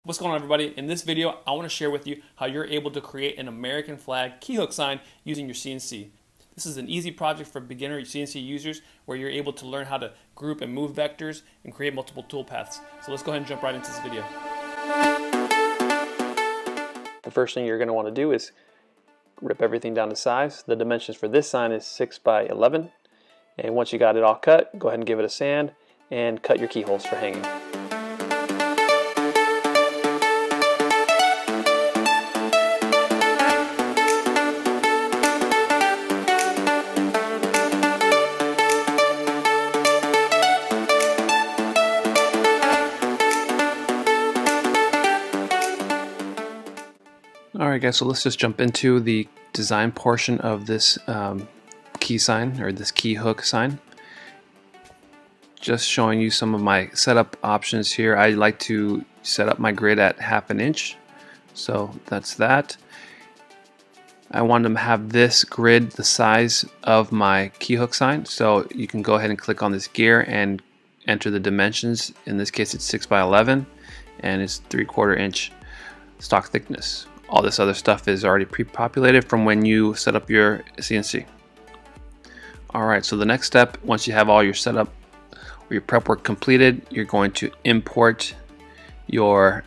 What's going on, everybody? In this video, I want to share with you how you're able to create an American flag keyhook sign using your CNC. This is an easy project for beginner CNC users where you're able to learn how to group and move vectors and create multiple tool paths. So let's go ahead and jump right into this video. The first thing you're going to want to do is rip everything down to size. The dimensions for this sign is 6 by 11. And once you got it all cut, go ahead and give it a sand and cut your keyholes for hanging. Alright guys, so let's just jump into the design portion of this key sign, or this key hook sign. Just showing you some of my setup options here. I like to set up my grid at 1/2 inch, so that's that. I want to have this grid the size of my key hook sign, so you can go ahead and click on this gear and enter the dimensions. In this case it's 6 by 11 and it's 3/4 inch stock thickness. All this other stuff is already pre-populated from when you set up your CNC. Alright, so the next step, once you have all your setup or your prep work completed, you're going to import your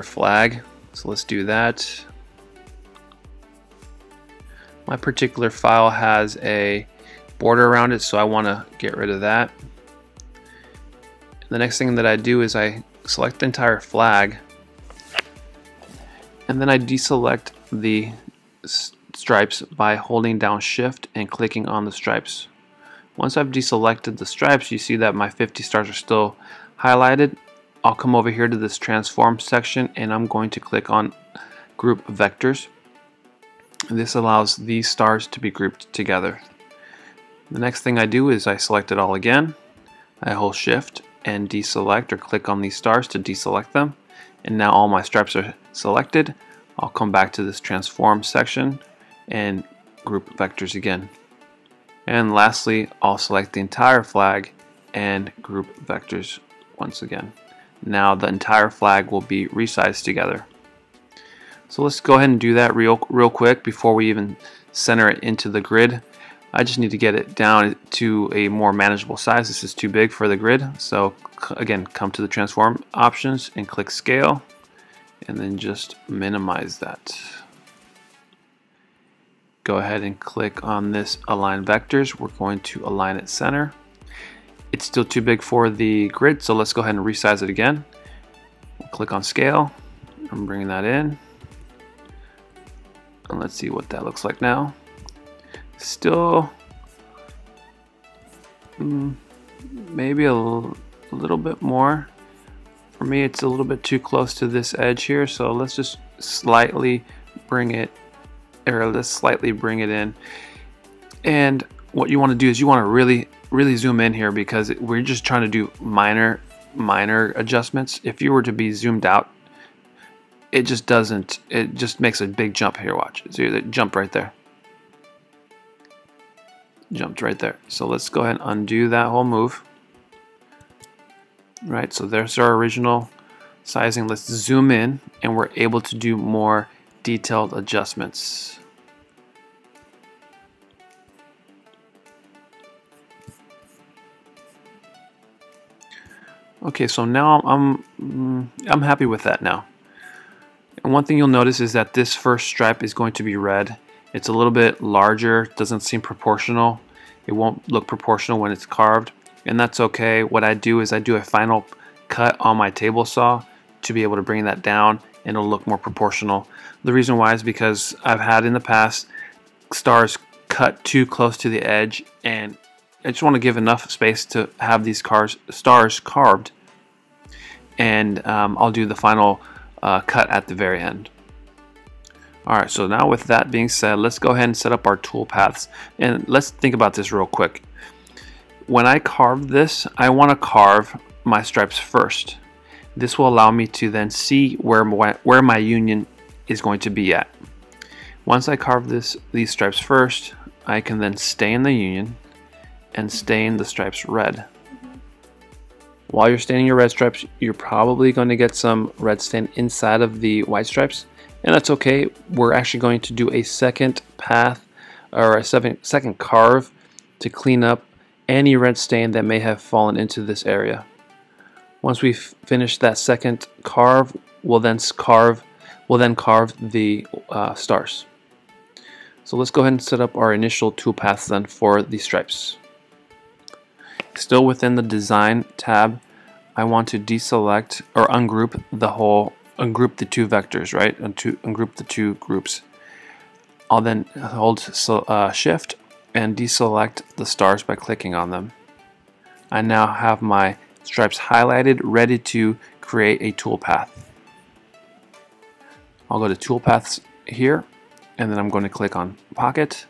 flag. So let's do that. My particular file has a border around it, so I want to get rid of that. The next thing that I do is I select the entire flag, and then I deselect the stripes by holding down shift and clicking on the stripes. Once I've deselected the stripes, you see that my 50 stars are still highlighted. I'll come over here to this transform section and I'm going to click on group vectors. This allows these stars to be grouped together. The next thing I do is I select it all again. I hold shift and deselect or click on these stars to deselect them. And now all my stripes are selected. I'll come back to this transform section and group vectors again. And lastly, I'll select the entire flag and group vectors once again. Now the entire flag will be resized together. So let's go ahead and do that real quick before we even center it into the grid. I just need to get it down to a more manageable size. This is too big for the grid. So again, come to the transform options and click scale, and then just minimize that. Go ahead and click on this align vectors. We're going to align it center. It's still too big for the grid, so let's go ahead and resize it again. We'll click on scale. I'm bringing that in. And let's see what that looks like now. Still maybe a little bit more. For me, it's a little bit too close to this edge here, so let's just slightly bring it, or let's slightly bring it in. And what you want to do is you want to really zoom in here, because we're just trying to do minor adjustments. If you were to be zoomed out, it just doesn't, it just makes a big jump here. Watch, see it jump right there. Jumped right there. So let's go ahead and undo that whole move. Right, so there's our original sizing. Let's zoom in and we're able to do more detailed adjustments. Okay, so now I'm happy with that now. And one thing you'll notice is that this first stripe is going to be red. It's a little bit larger, doesn't seem proportional. It won't look proportional when it's carved, and that's okay. What I do is I do a final cut on my table saw to be able to bring that down, and it'll look more proportional. The reason why is because I've had in the past stars cut too close to the edge, and I just want to give enough space to have these stars carved, and I'll do the final cut at the very end. Alright, so now with that being said, let's go ahead and set up our tool paths. And let's think about this real quick. When I carve this, I want to carve my stripes first. This will allow me to then see where my union is going to be at. Once I carve these stripes first, I can then stain the union and stain the stripes red. While you're staining your red stripes, you're probably going to get some red stain inside of the white stripes, and that's okay. We're actually going to do a second path or a second carve to clean up any red stain that may have fallen into this area. Once we've finished that second carve, we'll then carve the stars. So let's go ahead and set up our initial toolpaths then for the stripes. Still within the design tab, I want to deselect or ungroup the two vectors, right? Ungroup the two groups. I'll then hold shift and deselect the stars by clicking on them. I now have my stripes highlighted, ready to create a toolpath. I'll go to toolpaths here, and then I'm going to click on pocket.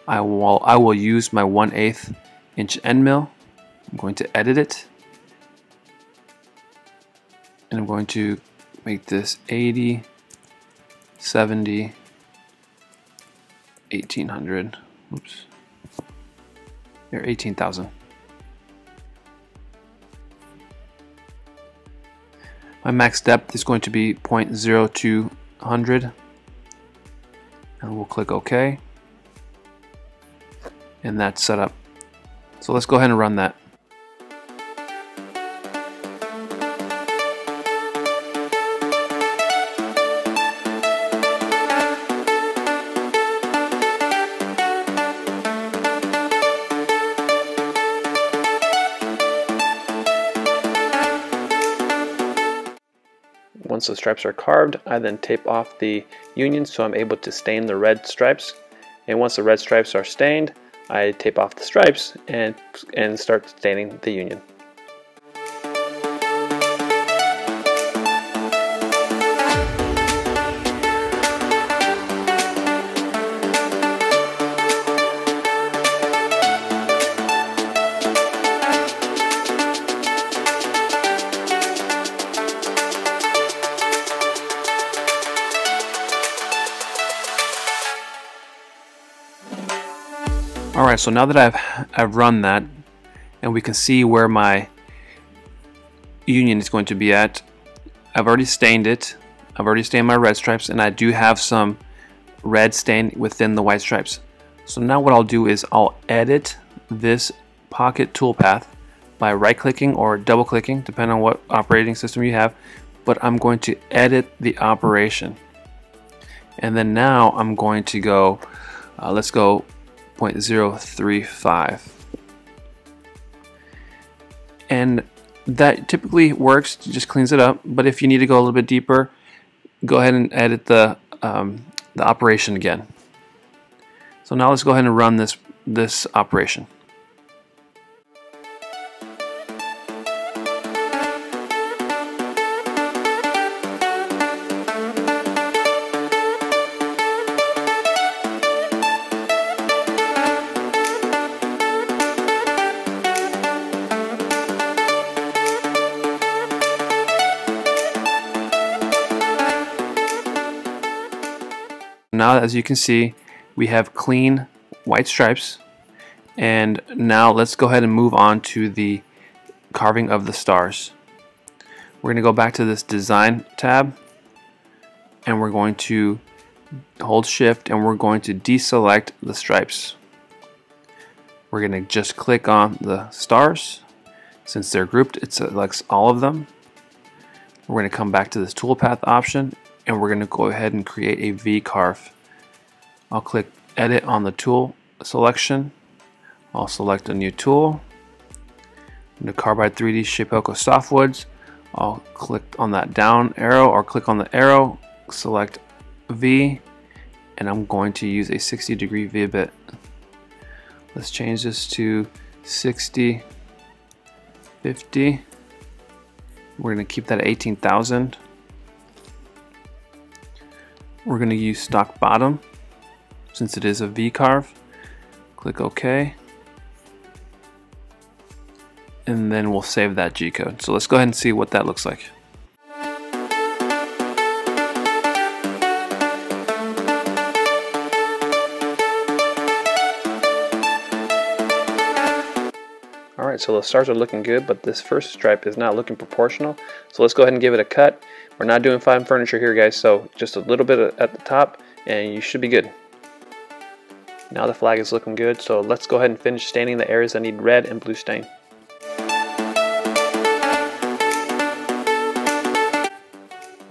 I will use my 1/8 inch end mill. I'm going to edit it, and I'm going to make this 80, 70, 1800. Oops. Here, 18,000. My max depth is going to be 0.0200, and we'll click OK, and that's set up. So let's go ahead and run that. Once the stripes are carved, I then tape off the union so I'm able to stain the red stripes. And once the red stripes are stained, I tape off the stripes and start staining the union. Alright, so now that I've run that, and we can see where my union is going to be at, I've already stained it. I've already stained my red stripes, and I do have some red stain within the white stripes. So now what I'll do is I'll edit this pocket toolpath by right-clicking or double-clicking, depending on what operating system you have, but I'm going to edit the operation. And then now I'm going to go, let's go 0.035, and that typically works, just cleans it up. But if you need to go a little bit deeper, go ahead and edit the operation again. So now let's go ahead and run this operation. Now, as you can see, we have clean white stripes, and now let's go ahead and move on to the carving of the stars. We're going to go back to this design tab, and we're going to hold shift, and we're going to deselect the stripes. We're going to just click on the stars. Since they're grouped, it selects all of them. We're going to come back to this toolpath option, and we're going to go ahead and create a V carve. I'll click edit on the tool selection. I'll select a new tool. In the Carbide 3D Shapeoko Softwoods, I'll click on that down arrow or click on the arrow, select V, and I'm going to use a 60-degree V bit. Let's change this to 60, 50. We're going to keep that at 18,000. We're going to use stock bottom since it is a V carve. Click OK, and then we'll save that G code. So let's go ahead and see what that looks like. Alright, Alright, so the stars are looking good, but this first stripe is not looking proportional. So let's go ahead and give it a cut. We're not doing fine furniture here, guys, so just a little bit at the top and you should be good. Now the flag is looking good, so let's go ahead and finish staining the areas that need red and blue stain.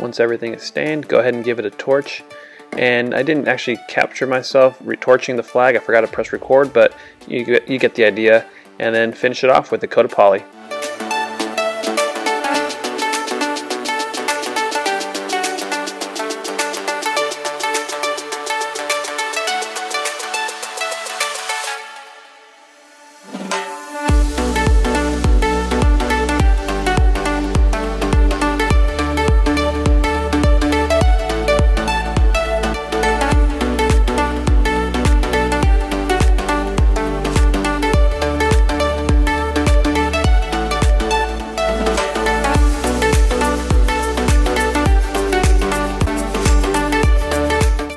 Once everything is stained, go ahead and give it a torch. And I didn't actually capture myself retorching the flag. I forgot to press record, but you get the idea. And then finish it off with a coat of poly.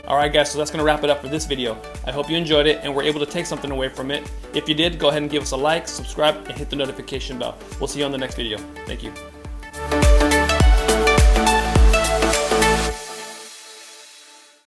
Alright guys, so that's going to wrap it up for this video. I hope you enjoyed it and were able to take something away from it. If you did, go ahead and give us a like, subscribe, and hit the notification bell. We'll see you on the next video. Thank you.